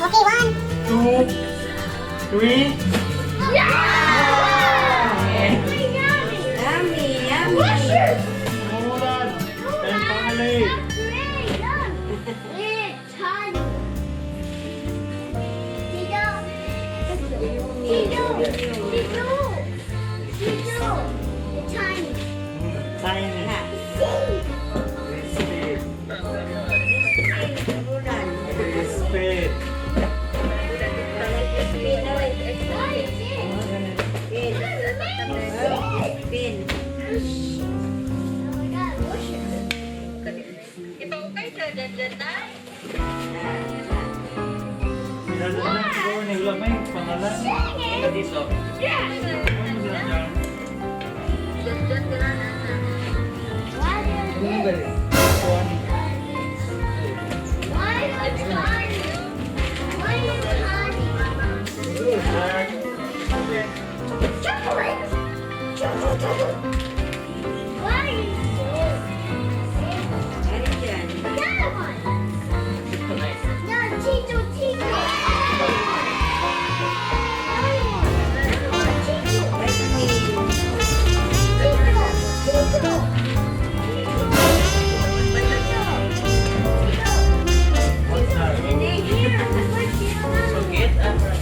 Okay, 1, 2, 3. Yeah! Yummy, yummy. Hold on. And finally. Tiny. Crispy. Crispy. Pinadala siguro ni Lamay. Pangalan. Dito.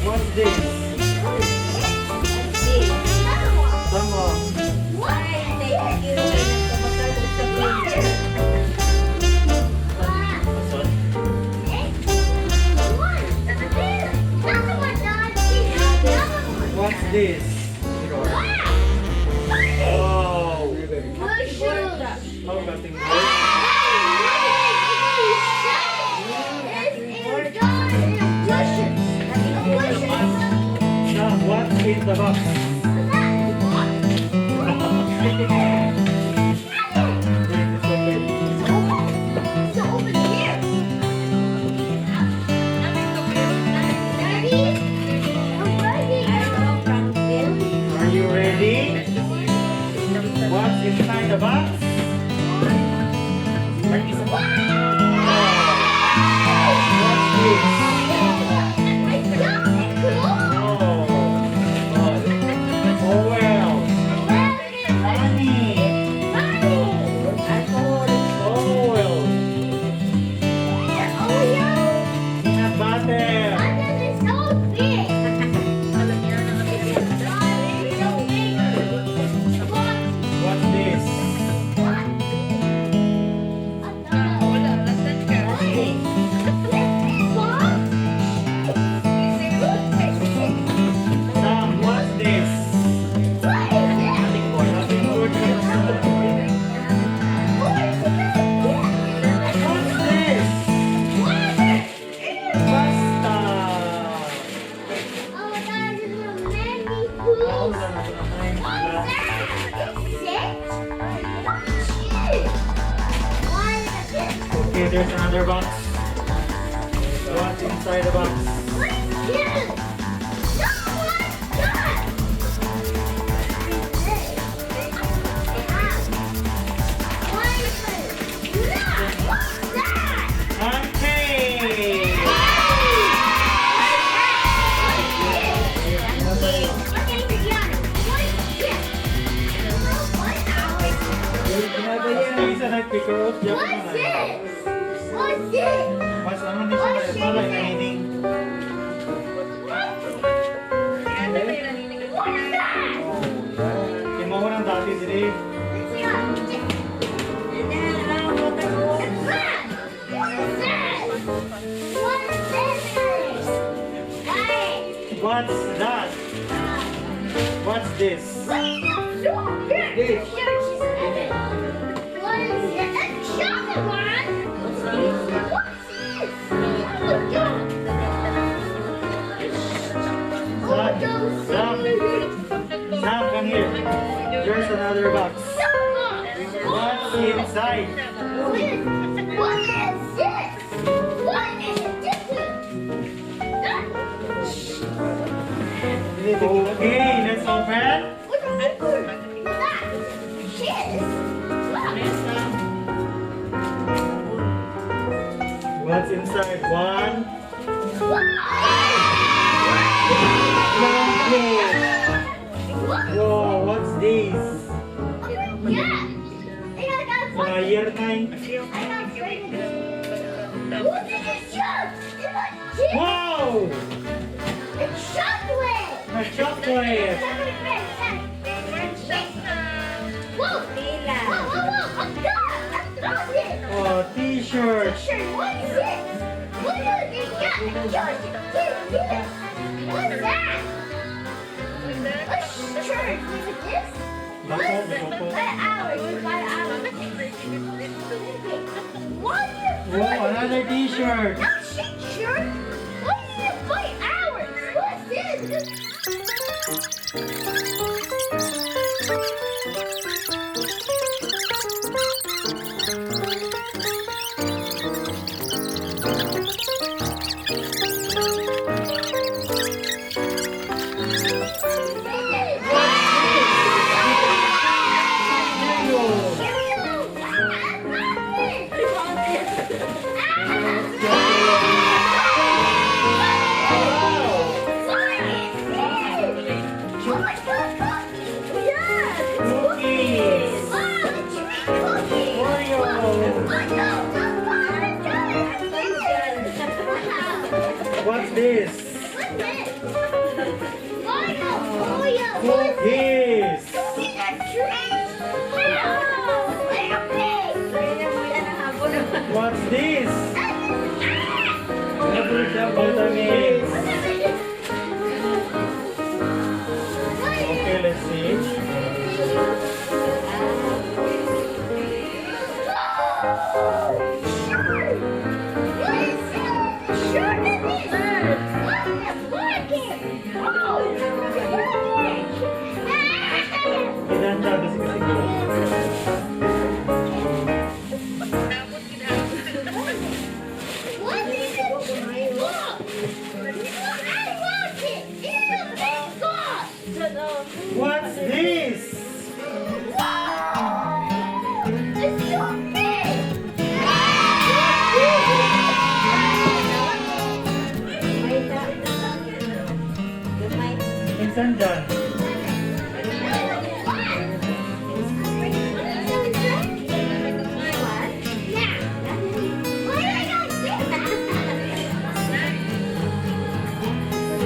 What's this? Sama. What's this? Oh. How about things? Now, what's in the box? Are you ready? What's inside the box? What's this? Oh well. Honey. Oil. Peanut butter. What's this? Sam, what's this? Nothing good. What's this? Pasta. Okay, there's another box. What's inside the box? Okay. Isa nagpikurot yan What's na. this? What's this? Mas naman di siya na palay na hining. What's that? Kimawa ng dati dili. What's that? What's this? Sam, come here. There's another box. What's inside? What is this? What is this? Okay, let's open. What's inside? One. Wow! It's chocolate. A chocolate! Whoa! Tila. Whoa, whoa, whoa! I'm done! I'm done it! Oh, t-shirt! T-shirt, what is it? What is it? Yeah, what's that? A shirt, look at this. Bako, bako. Buy hours, buy hours. What is it? Wow, another t-shirt! Not shirt. What is it? Buy hours. What's this? What's this? Cookies! What's this? Vitamins. Okay, let's see. Idanda kasi kasi ko. What is it? Look! I want it! It's a big box! What's this? Wow! It's so big! Gamay. Minsan dyan.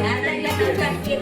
Lalagyan ng basket.